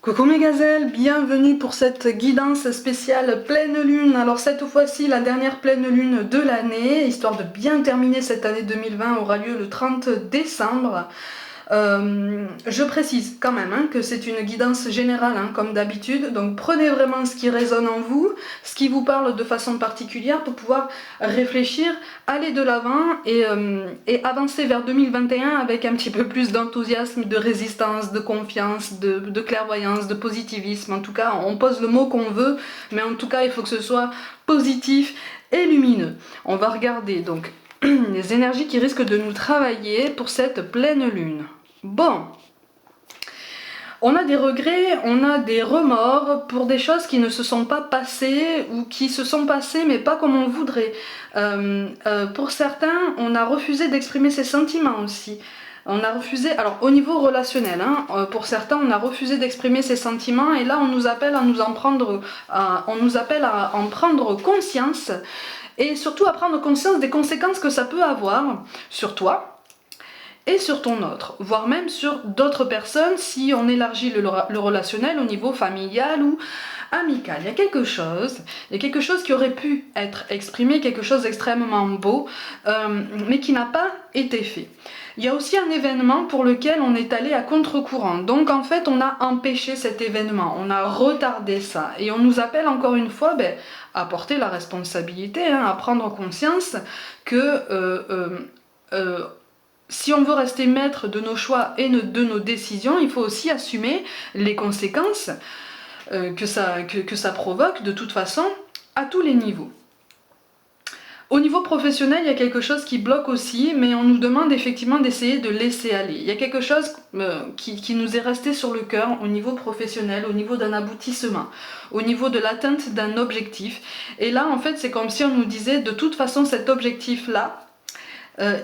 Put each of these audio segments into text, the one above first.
Coucou mes gazelles, bienvenue pour cette guidance spéciale pleine lune. Alors cette fois-ci la dernière pleine lune de l'année, histoire de bien terminer cette année 2020, aura lieu le 30 décembre. Je précise quand même que c'est une guidance générale comme d'habitude, donc prenez vraiment ce qui résonne en vous, ce qui vous parle de façon particulière pour pouvoir réfléchir, aller de l'avant et avancer vers 2021 avec un petit peu plus d'enthousiasme, de résistance, de confiance, de clairvoyance, de positivisme. En tout cas, on pose le mot qu'on veut, mais en tout cas il faut que ce soit positif et lumineux. On va regarder donc les énergies qui risquent de nous travailler pour cette pleine lune. Bon, on a des regrets, on a des remords pour des choses qui ne se sont pas passées ou qui se sont passées mais pas comme on voudrait. Pour certains, on a refusé d'exprimer ses sentiments aussi. On a refusé, alors au niveau relationnel, pour certains on a refusé d'exprimer ses sentiments et là on nous appelle à en prendre conscience et surtout à prendre conscience des conséquences que ça peut avoir sur toi et sur ton autre, voire même sur d'autres personnes si on élargit le relationnel au niveau familial ou amical. Il y a quelque chose qui aurait pu être exprimé, quelque chose d'extrêmement beau, mais qui n'a pas été fait. Il y a aussi un événement pour lequel on est allé à contre-courant, donc en fait on a empêché cet événement, on a retardé ça, et on nous appelle encore une fois à porter la responsabilité, à prendre conscience que si on veut rester maître de nos choix et de nos décisions, il faut aussi assumer les conséquences que ça provoque de toute façon à tous les niveaux. Au niveau professionnel, il y a quelque chose qui bloque aussi, mais on nous demande effectivement d'essayer de laisser aller. Il y a quelque chose qui nous est resté sur le cœur au niveau professionnel, au niveau d'un aboutissement, au niveau de l'atteinte d'un objectif. Et là, en fait, c'est comme si on nous disait, de toute façon, cet objectif-là,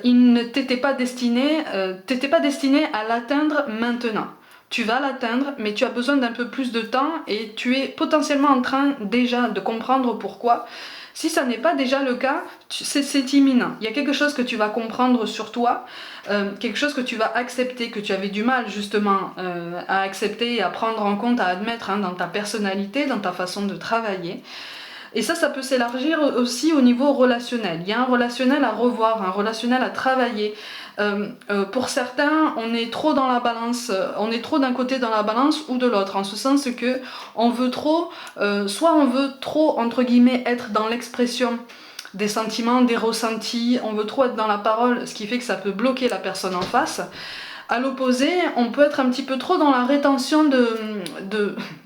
il ne t'était pas destiné à l'atteindre maintenant. Tu vas l'atteindre, mais tu as besoin d'un peu plus de temps et tu es potentiellement en train déjà de comprendre pourquoi. Si ça n'est pas déjà le cas, c'est imminent. Il y a quelque chose que tu vas comprendre sur toi, quelque chose que tu vas accepter, que tu avais du mal justement à accepter et à prendre en compte, à admettre dans ta personnalité, dans ta façon de travailler. Et ça peut s'élargir aussi au niveau relationnel. Il y a un relationnel à revoir, un relationnel à travailler. Pour certains, on est trop dans la balance, on est trop d'un côté dans la balance ou de l'autre, en ce sens que on veut trop, soit on veut trop, entre guillemets, être dans l'expression des sentiments, des ressentis, on veut trop être dans la parole, ce qui fait que ça peut bloquer la personne en face. À l'opposé, on peut être un petit peu trop dans la rétention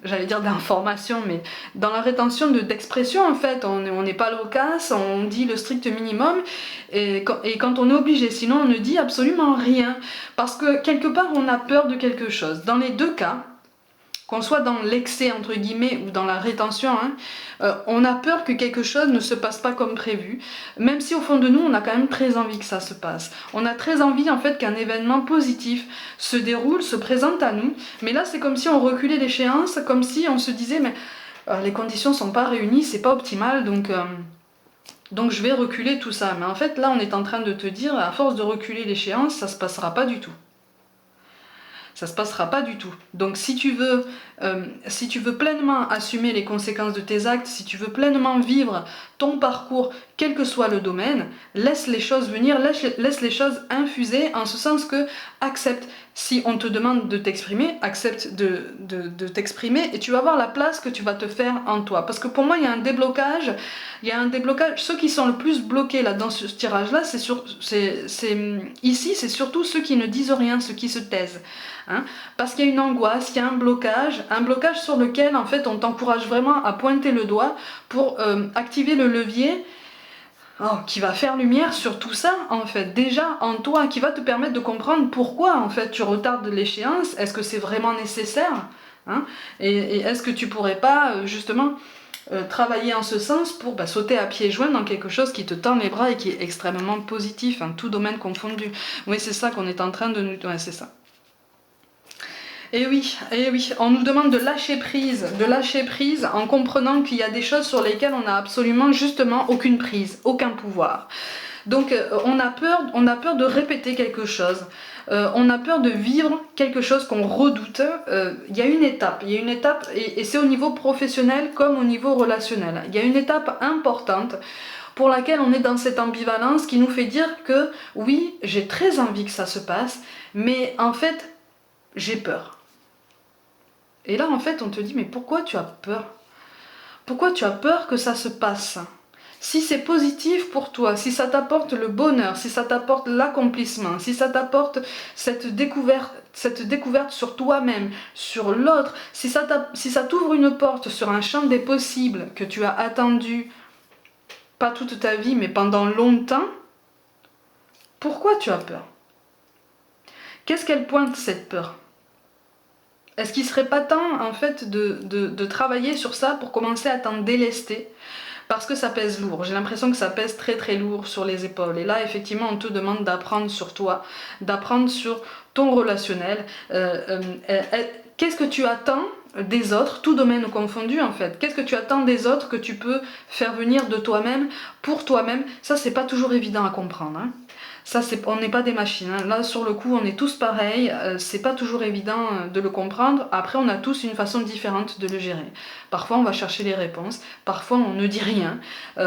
j'allais dire d'information, mais dans la rétention d'expression en fait. On n'est pas loquace, on dit le strict minimum, et quand on est obligé, sinon on ne dit absolument rien. Parce que quelque part on a peur de quelque chose. Dans les deux cas, qu'on soit dans l'excès entre guillemets ou dans la rétention, on a peur que quelque chose ne se passe pas comme prévu, même si au fond de nous on a quand même très envie que ça se passe. On a très envie en fait qu'un événement positif se déroule, se présente à nous, mais là c'est comme si on reculait l'échéance, comme si on se disait mais les conditions sont pas réunies, c'est pas optimal, donc je vais reculer tout ça. Mais en fait là on est en train de te dire, à force de reculer l'échéance, ça se passera pas du tout. Ça se passera pas du tout. Donc si tu veux pleinement assumer les conséquences de tes actes, si tu veux pleinement vivre ton parcours, quel que soit le domaine, laisse les choses venir, laisse les choses infuser, en ce sens que accepte. Si on te demande de t'exprimer, accepte de t'exprimer et tu vas voir la place que tu vas te faire en toi. Parce que pour moi, il y a un déblocage. Ceux qui sont le plus bloqués là dans ce tirage-là, ici, c'est surtout ceux qui ne disent rien, ceux qui se taisent. Parce qu'il y a une angoisse, il y a un blocage sur lequel en fait on t'encourage vraiment à pointer le doigt pour activer le levier qui va faire lumière sur tout ça en fait, déjà en toi, qui va te permettre de comprendre pourquoi en fait tu retardes l'échéance. Est-ce que c'est vraiment nécessaire, et est-ce que tu pourrais pas justement travailler en ce sens pour sauter à pieds joints dans quelque chose qui te tend les bras et qui est extrêmement positif, tout domaine confondu. Oui, c'est ça qu'on est en train de nous... Ouais, c'est ça. Et oui, on nous demande de lâcher prise en comprenant qu'il y a des choses sur lesquelles on n'a absolument justement aucune prise, aucun pouvoir. Donc on a peur de répéter quelque chose. On a peur de vivre quelque chose qu'on redoute. Il y a une étape, et c'est au niveau professionnel comme au niveau relationnel. Il y a une étape importante pour laquelle on est dans cette ambivalence qui nous fait dire que oui, j'ai très envie que ça se passe, mais en fait, j'ai peur. Et là, en fait, on te dit, mais pourquoi tu as peur? Pourquoi tu as peur que ça se passe? Si c'est positif pour toi, si ça t'apporte le bonheur, si ça t'apporte l'accomplissement, si ça t'apporte cette découverte sur toi-même, sur l'autre, si ça t'ouvre une porte sur un champ des possibles que tu as attendu, pas toute ta vie, mais pendant longtemps, pourquoi tu as peur? Qu'est-ce qu'elle pointe, cette peur? Est-ce qu'il serait pas temps, en fait, de travailler sur ça pour commencer à t'en délester? Parce que ça pèse lourd. J'ai l'impression que ça pèse très très lourd sur les épaules. Et là, effectivement, on te demande d'apprendre sur toi, d'apprendre sur ton relationnel. Qu'est-ce que tu attends des autres, tout domaine confondu en fait? Qu'est-ce que tu attends des autres que tu peux faire venir de toi-même, pour toi-même? Ça, c'est pas toujours évident à comprendre. Hein. Ça, on n'est pas des machines. Hein. Là, sur le coup, on est tous pareils. C'est pas toujours évident de le comprendre. Après, on a tous une façon différente de le gérer. Parfois, on va chercher les réponses. Parfois, on ne dit rien.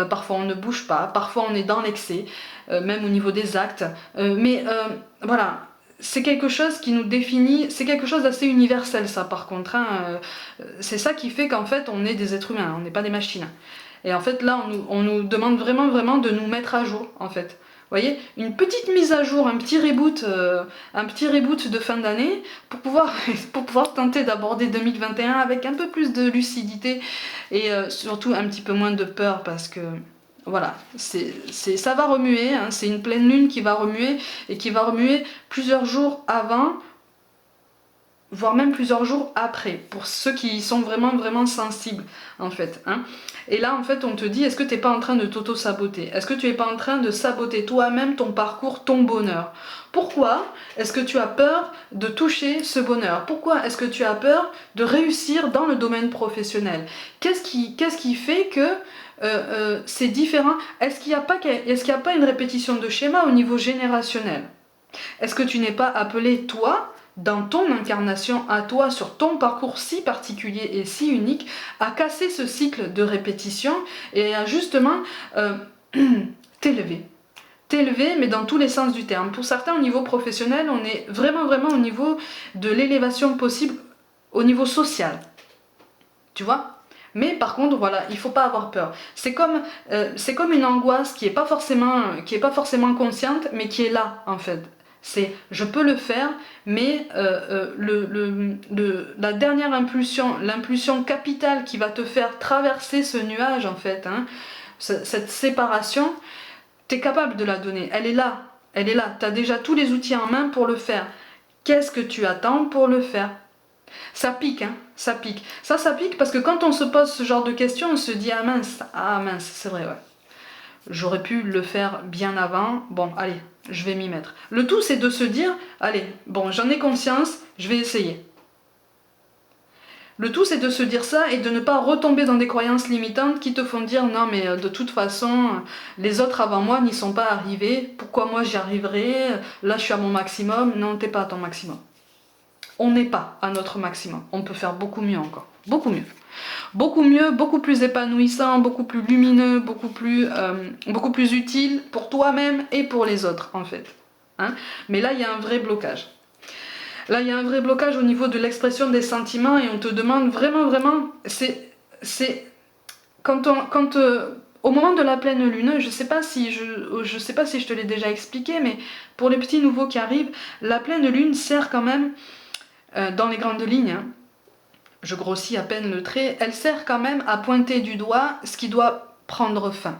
Parfois, on ne bouge pas. Parfois, on est dans l'excès, même au niveau des actes. Voilà. C'est quelque chose qui nous définit, c'est quelque chose d'assez universel ça par contre, hein. C'est ça qui fait qu'en fait on est des êtres humains, on n'est pas des machines. Et en fait là on nous demande vraiment de nous mettre à jour en fait. Vous voyez, une petite mise à jour, un petit reboot de fin d'année pour pouvoir tenter d'aborder 2021 avec un peu plus de lucidité et surtout un petit peu moins de peur parce que voilà, ça va remuer, hein, c'est une pleine lune qui va remuer et qui va remuer plusieurs jours avant, voire même plusieurs jours après, pour ceux qui sont vraiment sensibles en fait. Hein. Et là en fait on te dit, est-ce que tu n'es pas en train de t'auto-saboter? Est-ce que tu n'es pas en train de saboter toi-même ton parcours, ton bonheur? Pourquoi est-ce que tu as peur de toucher ce bonheur? Pourquoi est-ce que tu as peur de réussir dans le domaine professionnel? Qu'est-ce qui fait que c'est différent? Est-ce qu'il n'y a pas une répétition de schéma au niveau générationnel? Est-ce que tu n'es pas appelé, toi, dans ton incarnation à toi, sur ton parcours si particulier et si unique, à casser ce cycle de répétition et à justement t'élever? T'élever, mais dans tous les sens du terme. Pour certains, au niveau professionnel, on est vraiment au niveau de l'élévation possible, au niveau social. Tu vois? Mais par contre, voilà, il ne faut pas avoir peur. C'est comme une angoisse qui n'est pas forcément consciente, mais qui est là, en fait. C'est, je peux le faire, mais la dernière impulsion, l'impulsion capitale qui va te faire traverser ce nuage, en fait, hein, cette séparation, tu es capable de la donner. Elle est là. Tu as déjà tous les outils en main pour le faire. Qu'est-ce que tu attends pour le faire? Ça pique, hein, ça pique. Ça pique parce que quand on se pose ce genre de questions, on se dit ah mince, c'est vrai, ouais. J'aurais pu le faire bien avant, bon, allez, je vais m'y mettre. Le tout, c'est de se dire, allez, bon, j'en ai conscience, je vais essayer. Le tout, c'est de se dire ça et de ne pas retomber dans des croyances limitantes qui te font dire non, mais de toute façon, les autres avant moi n'y sont pas arrivés, pourquoi moi j'y arriverai? Là, je suis à mon maximum. Non, t'es pas à ton maximum. On n'est pas à notre maximum. On peut faire beaucoup mieux encore. Beaucoup mieux. Beaucoup mieux, beaucoup plus épanouissant, beaucoup plus lumineux, beaucoup plus utile pour toi-même et pour les autres, en fait. Hein. Mais là, il y a un vrai blocage. Là, il y a un vrai blocage au niveau de l'expression des sentiments et on te demande vraiment, au moment de la pleine lune, je sais pas si je te l'ai déjà expliqué, mais pour les petits nouveaux qui arrivent, la pleine lune sert quand même dans les grandes lignes, hein, je grossis à peine le trait, elle sert quand même à pointer du doigt ce qui doit prendre fin.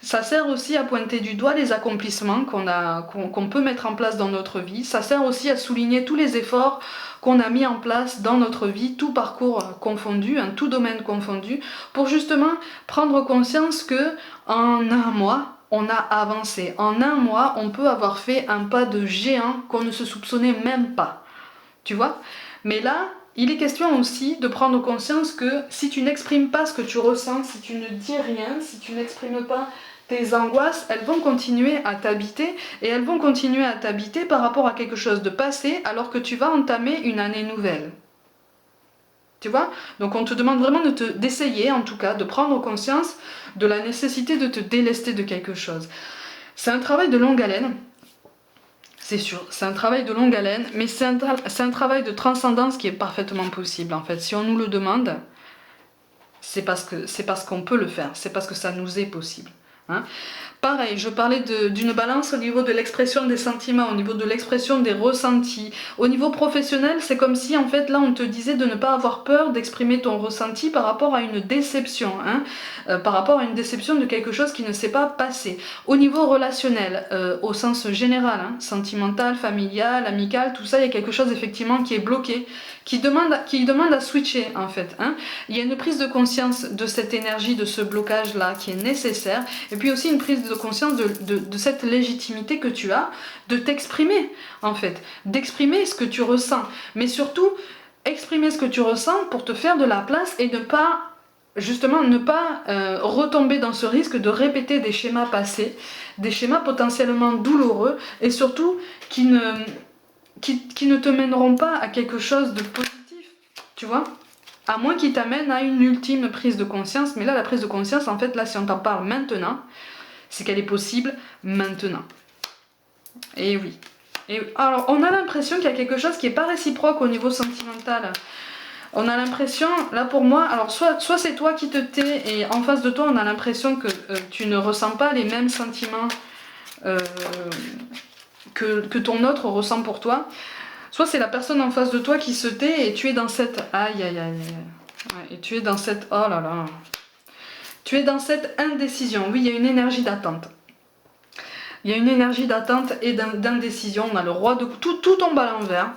Ça sert aussi à pointer du doigt les accomplissements qu'on peut mettre en place dans notre vie. Ça sert aussi à souligner tous les efforts qu'on a mis en place dans notre vie, tout parcours confondu, hein, tout domaine confondu, pour justement prendre conscience que en un mois, on a avancé. En un mois, on peut avoir fait un pas de géant qu'on ne se soupçonnait même pas. Tu vois? Mais là, il est question aussi de prendre conscience que si tu n'exprimes pas ce que tu ressens, si tu ne dis rien, si tu n'exprimes pas tes angoisses, elles vont continuer à t'habiter et elles vont continuer à t'habiter par rapport à quelque chose de passé alors que tu vas entamer une année nouvelle. Tu vois? Donc on te demande vraiment d'essayer, en tout cas, de prendre conscience de la nécessité de te délester de quelque chose. C'est un travail de longue haleine, c'est sûr, c'est un travail de longue haleine, mais c'est un travail de transcendance qui est parfaitement possible, en fait. Si on nous le demande, c'est parce qu'on peut le faire, c'est parce que ça nous est possible. Hein. Pareil, je parlais d'une balance au niveau de l'expression des sentiments, au niveau de l'expression des ressentis. Au niveau professionnel, c'est comme si en fait là on te disait de ne pas avoir peur d'exprimer ton ressenti par rapport à une déception, hein, par rapport à une déception de quelque chose qui ne s'est pas passé. Au niveau relationnel, au sens général, hein, sentimental, familial, amical, tout ça, il y a quelque chose effectivement qui est bloqué, qui demande à switcher en fait. Hein. Il y a une prise de conscience de cette énergie, de ce blocage là qui est nécessaire, et puis aussi une prise de conscience de cette légitimité que tu as de t'exprimer en fait, d'exprimer ce que tu ressens, mais surtout exprimer ce que tu ressens pour te faire de la place et ne pas retomber dans ce risque de répéter des schémas passés, des schémas potentiellement douloureux et surtout qui ne te mèneront pas à quelque chose de positif, tu vois, à moins qu'ils t'amènent à une ultime prise de conscience. Mais là, la prise de conscience, en fait, là, si on t'en parle maintenant, c'est qu'elle est possible maintenant. Et oui. Et alors, on a l'impression qu'il y a quelque chose qui n'est pas réciproque au niveau sentimental. On a l'impression, là pour moi, alors soit c'est toi qui te tais et en face de toi, on a l'impression que tu ne ressens pas les mêmes sentiments que ton autre ressent pour toi. Soit c'est la personne en face de toi qui se tait et tu es dans cette... Aïe, aïe, aïe. Ouais, et tu es dans cette... Oh là là. Tu es dans cette indécision. Oui, il y a une énergie d'attente. Il y a une énergie d'attente et d'indécision. On a le roi de coupe, tout tombe à l'envers.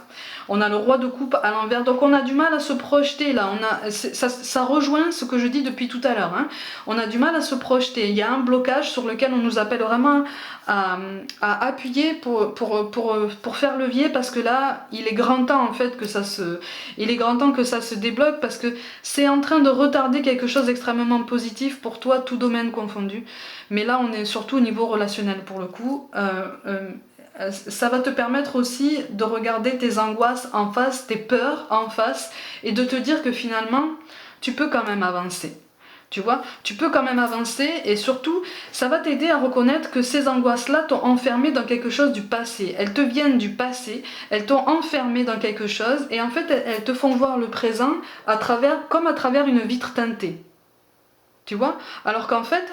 On a le roi de coupe à l'envers. Donc on a du mal à se projeter là. Ça rejoint ce que je dis depuis tout à l'heure. Hein. On a du mal à se projeter. Il y a un blocage sur lequel on nous appelle vraiment à appuyer pour faire levier, parce que là, il est grand temps en fait que ça se débloque, parce que c'est en train de retarder quelque chose d'extrêmement positif pour toi, tout domaine confondu. Mais là, on est surtout au niveau relationnel pour le coup. Ça va te permettre aussi de regarder tes angoisses en face, tes peurs en face, et de te dire que finalement, tu peux quand même avancer. Tu vois, tu peux quand même avancer, et surtout, ça va t'aider à reconnaître que ces angoisses-là t'ont enfermé dans quelque chose du passé. Elles te viennent du passé, elles t'ont enfermé dans quelque chose, et en fait, elles te font voir le présent comme à travers une vitre teintée. Tu vois, alors qu'en fait,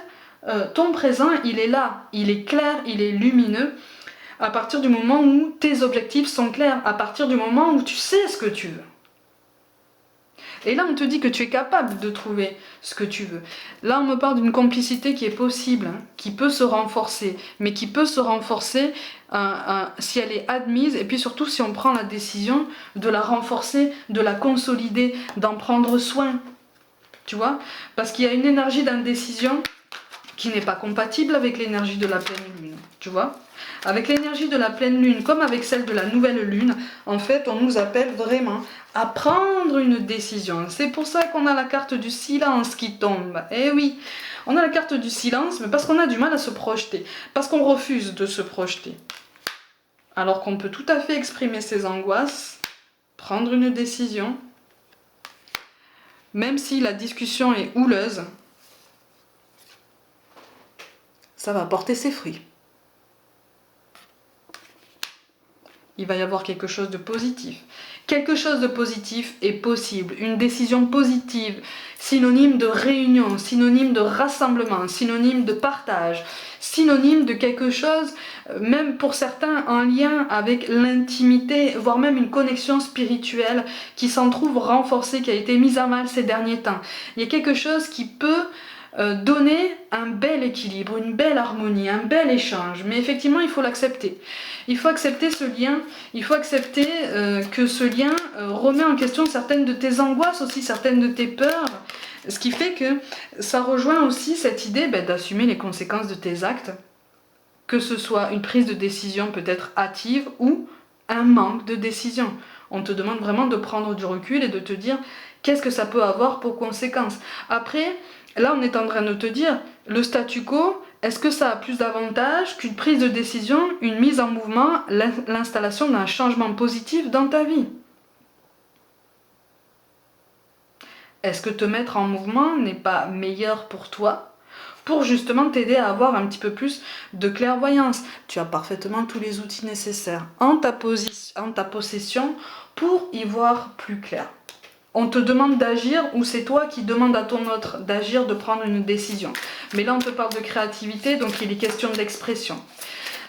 ton présent, il est là, il est clair, il est lumineux, à partir du moment où tes objectifs sont clairs, à partir du moment où tu sais ce que tu veux. Et là, on te dit que tu es capable de trouver ce que tu veux. Là, on me parle d'une complicité qui est possible, hein, qui peut se renforcer, mais qui peut se renforcer si elle est admise, et puis surtout si on prend la décision de la renforcer, de la consolider, d'en prendre soin. Tu vois ? Parce qu'il y a une énergie d'indécision qui n'est pas compatible avec l'énergie de la pleine lune. Tu vois ? Avec l'énergie de la pleine lune, comme avec celle de la nouvelle lune, en fait, on nous appelle vraiment à prendre une décision. C'est pour ça qu'on a la carte du silence qui tombe. Eh oui, on a la carte du silence, mais parce qu'on a du mal à se projeter, parce qu'on refuse de se projeter. Alors qu'on peut tout à fait exprimer ses angoisses, prendre une décision, même si la discussion est houleuse, ça va porter ses fruits. Il va y avoir quelque chose de positif. Quelque chose de positif est possible. Une décision positive, synonyme de réunion, synonyme de rassemblement, synonyme de partage, synonyme de quelque chose, même pour certains, en lien avec l'intimité, voire même une connexion spirituelle qui s'en trouve renforcée, qui a été mise à mal ces derniers temps. Il y a quelque chose qui peut donner un bel équilibre, une belle harmonie, un bel échange. Mais effectivement, il faut l'accepter. Il faut accepter ce lien, il faut accepter que ce lien remet en question certaines de tes angoisses aussi, certaines de tes peurs. Ce qui fait que ça rejoint aussi cette idée d'assumer les conséquences de tes actes, que ce soit une prise de décision peut-être hâtive ou un manque de décision. On te demande vraiment de prendre du recul et de te dire qu'est-ce que ça peut avoir pour conséquence. Après, là on est en train de te dire, le statu quo Est-ce que ça a plus d'avantages qu'une prise de décision, une mise en mouvement, l'installation d'un changement positif dans ta vie? Est-ce que te mettre en mouvement n'est pas meilleur pour toi, pour justement t'aider à avoir un petit peu plus de clairvoyance? Tu as parfaitement tous les outils nécessaires en ta possession pour y voir plus clair. On te demande d'agir ou c'est toi qui demandes à ton autre d'agir, de prendre une décision. Mais là, on te parle de créativité, donc il est question d'expression.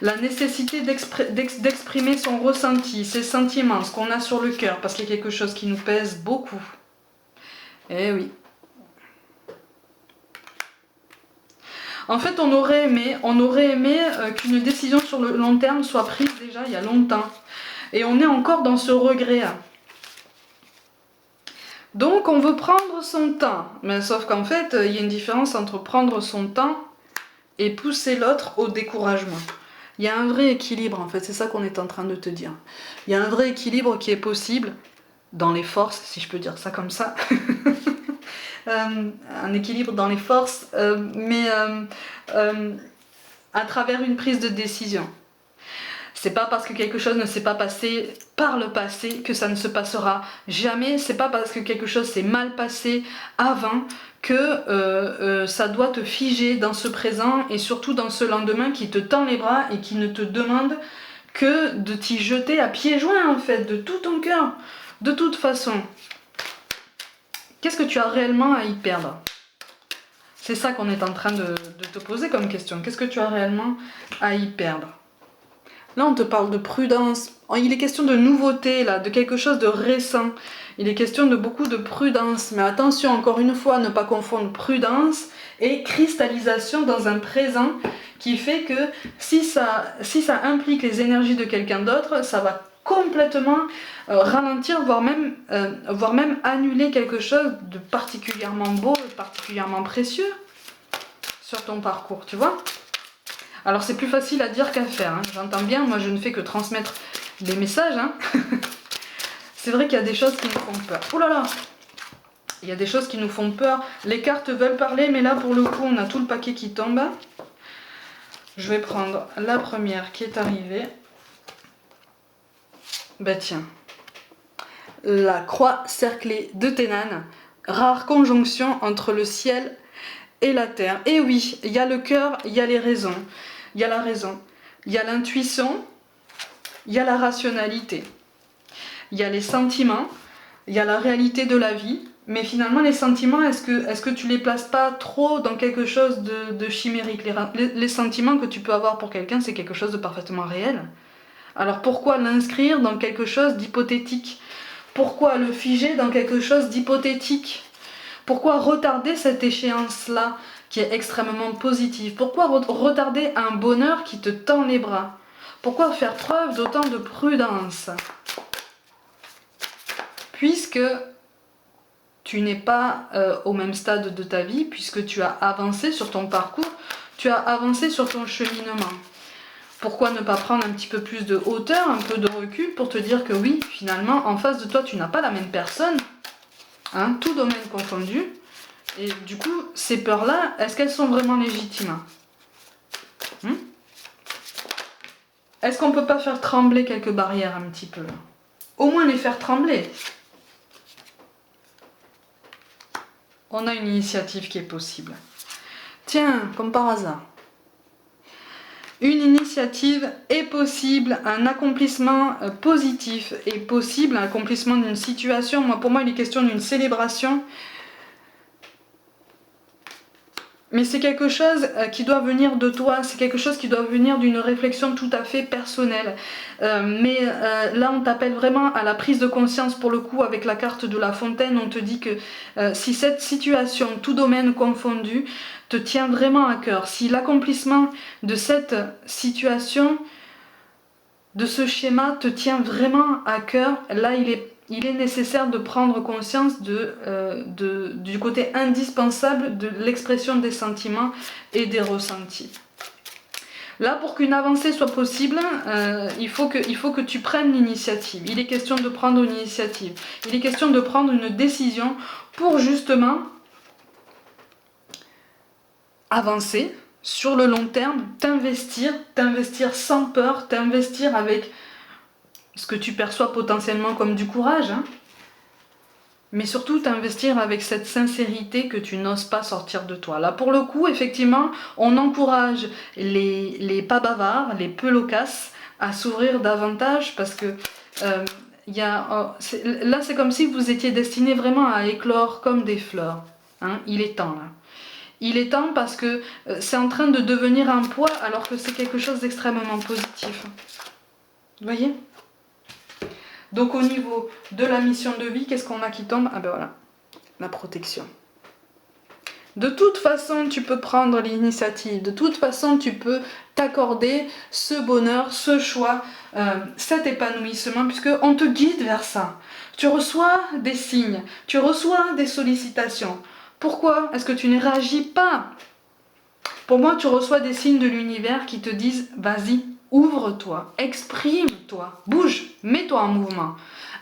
La nécessité d'exprimer son ressenti, ses sentiments, ce qu'on a sur le cœur, parce qu'il y a quelque chose qui nous pèse beaucoup. Eh oui. En fait, on aurait aimé qu'une décision sur le long terme soit prise déjà il y a longtemps. Et on est encore dans ce regret. Donc on veut prendre son temps, mais sauf qu'en fait, il y a une différence entre prendre son temps et pousser l'autre au découragement. Il y a un vrai équilibre, en fait, c'est ça qu'on est en train de te dire. Il y a un vrai équilibre qui est possible dans les forces, si je peux dire ça comme ça. Un équilibre dans les forces, mais à travers une prise de décision. C'est pas parce que quelque chose ne s'est pas passé par le passé que ça ne se passera jamais. C'est pas parce que quelque chose s'est mal passé avant que ça doit te figer dans ce présent et surtout dans ce lendemain qui te tend les bras et qui ne te demande que de t'y jeter à pieds joints en fait, de tout ton cœur. De toute façon, qu'est-ce que tu as réellement à y perdre? C'est ça qu'on est en train de te poser comme question. Qu'est-ce que tu as réellement à y perdre? Là, on te parle de prudence. Il est question de nouveauté, là, de quelque chose de récent. Il est question de beaucoup de prudence. Mais attention, encore une fois, ne pas confondre prudence et cristallisation dans un présent qui fait que si ça implique les énergies de quelqu'un d'autre, ça va complètement ralentir, voire même annuler quelque chose de particulièrement beau, de particulièrement précieux sur ton parcours, tu vois? Alors c'est plus facile à dire qu'à faire, hein. J'entends bien, moi je ne fais que transmettre des messages. Hein. C'est vrai qu'il y a des choses qui nous font peur. Oh là là! Il y a des choses qui nous font peur. Les cartes veulent parler, mais là pour le coup on a tout le paquet qui tombe. Je vais prendre la première qui est arrivée. Bah tiens. La croix cerclée de Ténane. Rare conjonction entre le ciel et la terre. Et oui, il y a le cœur, il y a les raisons. Il y a la raison, il y a l'intuition, il y a la rationalité, il y a les sentiments, il y a la réalité de la vie. Mais finalement, les sentiments, est-ce que tu les places pas trop dans quelque chose de chimérique? Les sentiments que tu peux avoir pour quelqu'un, c'est quelque chose de parfaitement réel. Alors pourquoi l'inscrire dans quelque chose d'hypothétique? Pourquoi le figer dans quelque chose d'hypothétique? Pourquoi retarder cette échéance-là qui est extrêmement positive? Pourquoi retarder un bonheur qui te tend les bras? Pourquoi faire preuve d'autant de prudence? Puisque tu n'es pas au même stade de ta vie, puisque tu as avancé sur ton parcours, tu as avancé sur ton cheminement. Pourquoi ne pas prendre un petit peu plus de hauteur, un peu de recul pour te dire que oui, finalement, en face de toi, tu n'as pas la même personne, hein, tout domaine confondu. Et du coup, ces peurs-là, est-ce qu'elles sont vraiment légitimes? Est-ce qu'on ne peut pas faire trembler quelques barrières un petit peu? Au moins les faire trembler. On a une initiative qui est possible. Tiens, comme par hasard. Une initiative est possible, un accomplissement positif est possible, un accomplissement d'une situation. Pour moi, il est question d'une célébration. Mais c'est quelque chose qui doit venir de toi, c'est quelque chose qui doit venir d'une réflexion tout à fait personnelle. Là, on t'appelle vraiment à la prise de conscience pour le coup avec la carte de la fontaine. On te dit que si cette situation, tout domaine confondu, te tient vraiment à cœur, si l'accomplissement de cette situation, de ce schéma te tient vraiment à cœur, là, il est nécessaire de prendre conscience du côté indispensable de l'expression des sentiments et des ressentis. Là, pour qu'une avancée soit possible, il faut que tu prennes l'initiative. Il est question de prendre une initiative. Il est question de prendre une décision pour justement avancer, sur le long terme, t'investir sans peur, t'investir avec ce que tu perçois potentiellement comme du courage, hein, mais surtout t'investir avec cette sincérité que tu n'oses pas sortir de toi. Là, pour le coup, effectivement, on encourage les pas bavards, les peu loquaces, à s'ouvrir davantage parce que là, c'est comme si vous étiez destiné vraiment à éclore comme des fleurs. Hein, il est temps, là. Il est temps parce que c'est en train de devenir un poids alors que c'est quelque chose d'extrêmement positif. Vous voyez ? Donc au niveau de la mission de vie, qu'est-ce qu'on a qui tombe? Ah ben voilà, la protection. De toute façon, tu peux prendre l'initiative. De toute façon, tu peux t'accorder ce bonheur, ce choix, cet épanouissement, puisqu'on te guide vers ça. Tu reçois des signes, tu reçois des sollicitations. Pourquoi est-ce que tu ne réagis pas? Pour moi, tu reçois des signes de l'univers qui te disent « Vas-y, ouvre-toi, exprime-toi, bouge, mets-toi en mouvement. »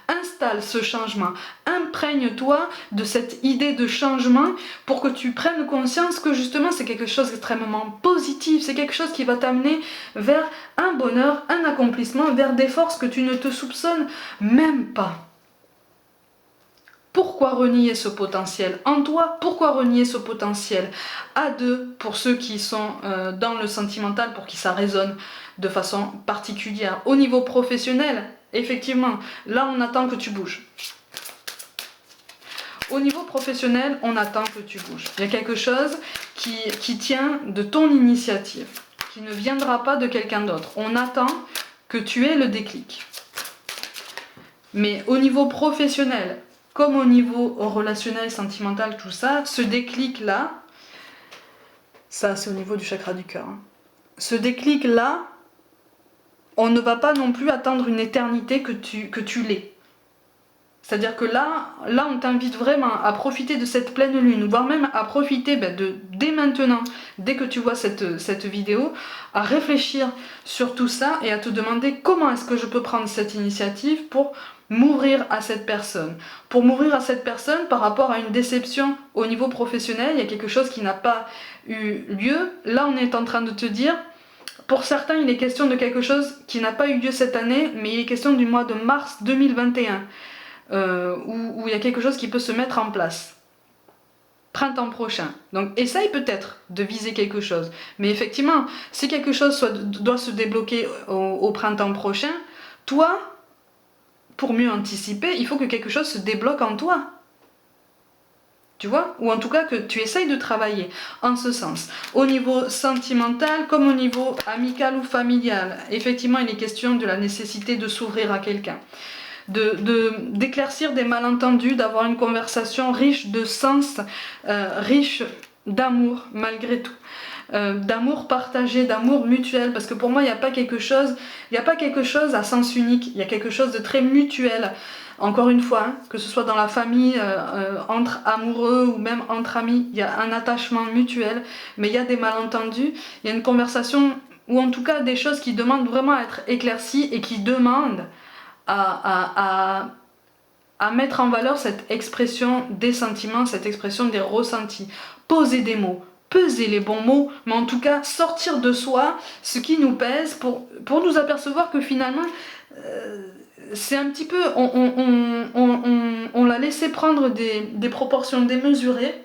Installe ce changement, imprègne-toi de cette idée de changement pour que tu prennes conscience que justement c'est quelque chose d'extrêmement positif, c'est quelque chose qui va t'amener vers un bonheur, un accomplissement, vers des forces que tu ne te soupçonnes même pas. Pourquoi renier ce potentiel en toi? Pourquoi renier ce potentiel à deux pour ceux qui sont dans le sentimental, pour qui ça résonne de façon particulière? Au niveau professionnel, effectivement, là on attend que tu bouges. Au niveau professionnel, on attend que tu bouges. Il y a quelque chose qui tient de ton initiative, qui ne viendra pas de quelqu'un d'autre. On attend que tu aies le déclic. Mais au niveau professionnel, comme au niveau relationnel, sentimental, tout ça, ce déclic-là, ça c'est au niveau du chakra du cœur. Hein. Ce déclic-là, on ne va pas non plus attendre une éternité que tu l'aies. C'est-à-dire que là, on t'invite vraiment à profiter de cette pleine lune, voire même à profiter dès maintenant, dès que tu vois cette vidéo, à réfléchir sur tout ça et à te demander comment est-ce que je peux prendre cette initiative pour m'ouvrir à cette personne. Pour m'ouvrir à cette personne par rapport à une déception au niveau professionnel, il y a quelque chose qui n'a pas eu lieu. Là, on est en train de te dire, pour certains, il est question de quelque chose qui n'a pas eu lieu cette année, mais il est question du mois de mars 2021. Où il y a quelque chose qui peut se mettre en place. Printemps prochain. Donc essaye peut-être de viser quelque chose. Mais effectivement, si quelque chose doit se débloquer au printemps prochain, toi, pour mieux anticiper, il faut que quelque chose se débloque en toi. Tu vois? Ou en tout cas que tu essayes de travailler en ce sens. Au niveau sentimental comme au niveau amical ou familial. Effectivement, il est question de la nécessité de s'ouvrir à quelqu'un. D'éclaircir des malentendus, d'avoir une conversation riche de sens, riche d'amour malgré tout. D'amour partagé, d'amour mutuel, parce que pour moi il n'y a pas quelque chose à sens unique, il y a quelque chose de très mutuel. Encore une fois, hein, que ce soit dans la famille, entre amoureux ou même entre amis, il y a un attachement mutuel, mais il y a des malentendus, il y a une conversation, ou en tout cas des choses qui demandent vraiment à être éclaircies et qui demandent à mettre en valeur cette expression des sentiments, cette expression des ressentis. Poser des mots, peser les bons mots, mais en tout cas sortir de soi ce qui nous pèse pour nous apercevoir que finalement c'est un petit peu, on l'a laissé prendre des proportions démesurées,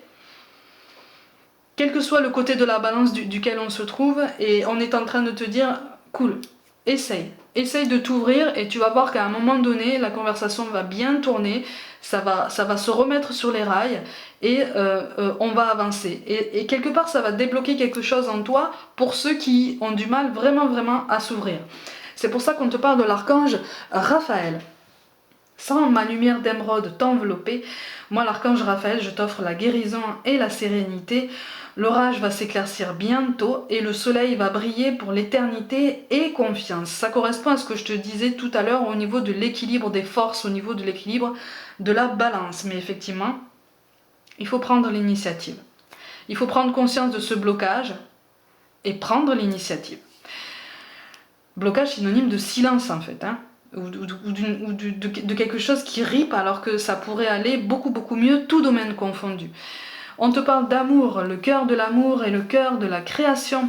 quel que soit le côté de la balance duquel on se trouve, et on est en train de te dire, cool, essaye de t'ouvrir et tu vas voir qu'à un moment donné, la conversation va bien tourner, ça va se remettre sur les rails et on va avancer. Et quelque part, ça va débloquer quelque chose en toi pour ceux qui ont du mal vraiment à s'ouvrir. C'est pour ça qu'on te parle de l'archange Raphaël. Sans ma lumière d'émeraude t'envelopper, moi l'archange Raphaël, je t'offre la guérison et la sérénité. L'orage va s'éclaircir bientôt et le soleil va briller pour l'éternité et confiance. Ça correspond à ce que je te disais tout à l'heure au niveau de l'équilibre des forces, au niveau de l'équilibre de la balance. Mais effectivement, il faut prendre l'initiative. Il faut prendre conscience de ce blocage et prendre l'initiative. Blocage synonyme de silence en fait, hein, ou de quelque chose qui ripe alors que ça pourrait aller beaucoup mieux, tout domaine confondu. On te parle d'amour, le cœur de l'amour et le cœur de la création.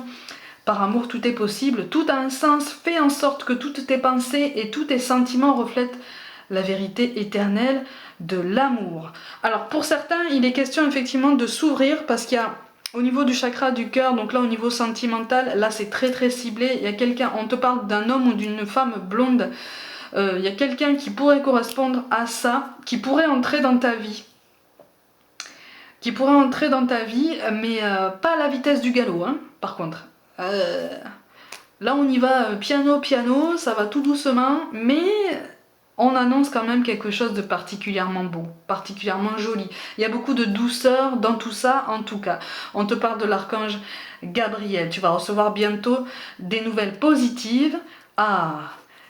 Par amour, tout est possible, tout a un sens, fais en sorte que toutes tes pensées et tous tes sentiments reflètent la vérité éternelle de l'amour. Alors pour certains, il est question effectivement de s'ouvrir parce qu'il y a au niveau du chakra du cœur, donc là au niveau sentimental, là c'est très très ciblé. Il y a quelqu'un, on te parle d'un homme ou d'une femme blonde, il y a quelqu'un qui pourrait correspondre à ça, qui pourrait entrer dans ta vie. Mais pas à la vitesse du galop, hein, par contre. Là on y va piano piano, ça va tout doucement, mais on annonce quand même quelque chose de particulièrement beau, particulièrement joli. Il y a beaucoup de douceur dans tout ça, en tout cas. On te parle de l'archange Gabriel. Tu vas recevoir bientôt des nouvelles positives. Ah,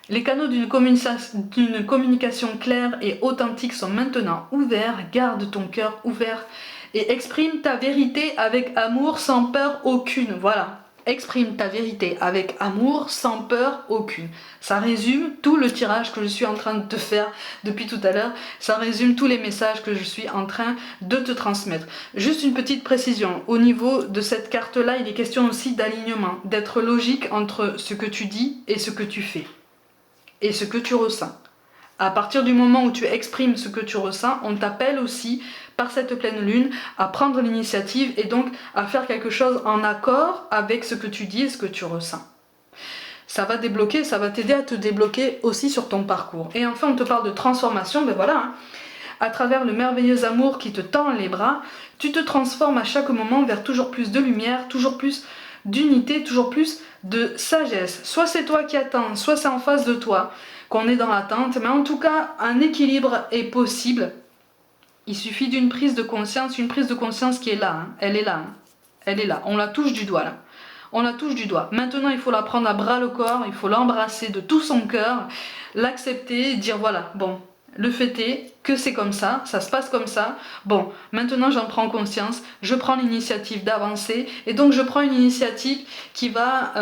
les canaux d'une communication claire et authentique sont maintenant ouverts. Garde ton cœur ouvert et exprime ta vérité avec amour sans peur aucune. Voilà. Exprime ta vérité avec amour, sans peur aucune. Ça résume tout le tirage que je suis en train de te faire depuis tout à l'heure. Ça résume tous les messages que je suis en train de te transmettre. Juste une petite précision. Au niveau de cette carte-là, il est question aussi d'alignement, d'être logique entre ce que tu dis et ce que tu fais. Et ce que tu ressens. À partir du moment où tu exprimes ce que tu ressens, on t'appelle aussi par cette pleine lune à prendre l'initiative et donc à faire quelque chose en accord avec ce que tu dis et ce que tu ressens. Ça va débloquer, ça va t'aider à te débloquer aussi sur ton parcours. Et enfin, on te parle de transformation, ben voilà, hein. À travers le merveilleux amour qui te tend les bras, tu te transformes à chaque moment vers toujours plus de lumière, toujours plus d'unité, toujours plus de sagesse. Soit c'est toi qui attends, soit c'est en face de toi qu'on est dans l'attente, mais en tout cas, un équilibre est possible. Il suffit d'une prise de conscience, une prise de conscience qui est là, hein. Elle est là, hein. Elle est là, on la touche du doigt là. On la touche du doigt. Maintenant, il faut la prendre à bras le corps, il faut l'embrasser de tout son cœur, l'accepter, dire voilà, bon, le fait est que c'est comme ça se passe comme ça. Bon, maintenant j'en prends conscience, je prends l'initiative d'avancer et donc je prends une initiative qui va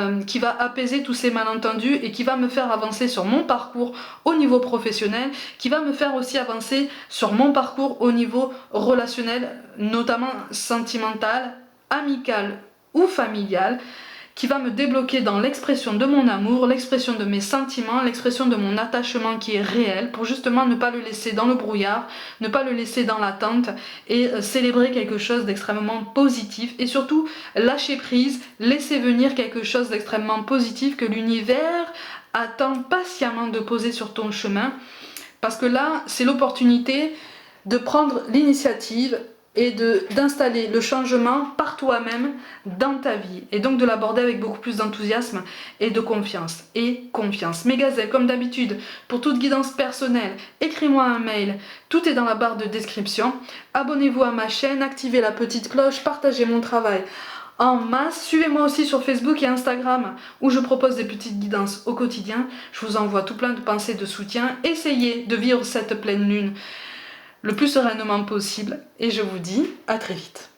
apaiser tous ces malentendus et qui va me faire avancer sur mon parcours au niveau professionnel, qui va me faire aussi avancer sur mon parcours au niveau relationnel, notamment sentimental, amical ou familial, qui va me débloquer dans l'expression de mon amour, l'expression de mes sentiments, l'expression de mon attachement qui est réel, pour justement ne pas le laisser dans le brouillard, ne pas le laisser dans l'attente et célébrer quelque chose d'extrêmement positif et surtout lâcher prise, laisser venir quelque chose d'extrêmement positif que l'univers attend patiemment de poser sur ton chemin, parce que là c'est l'opportunité de prendre l'initiative et d'installer le changement par toi-même dans ta vie et donc de l'aborder avec beaucoup plus d'enthousiasme et de confiance. Mes gazelles, comme d'habitude, pour toute guidance personnelle, écris-moi un mail, tout est dans la barre de description. Abonnez-vous à ma chaîne, activez la petite cloche, partagez mon travail en masse. Suivez-moi aussi sur Facebook et Instagram où je propose des petites guidances au quotidien. Je vous envoie tout plein de pensées de soutien. Essayez de vivre cette pleine lune le plus sereinement possible et je vous dis à très vite.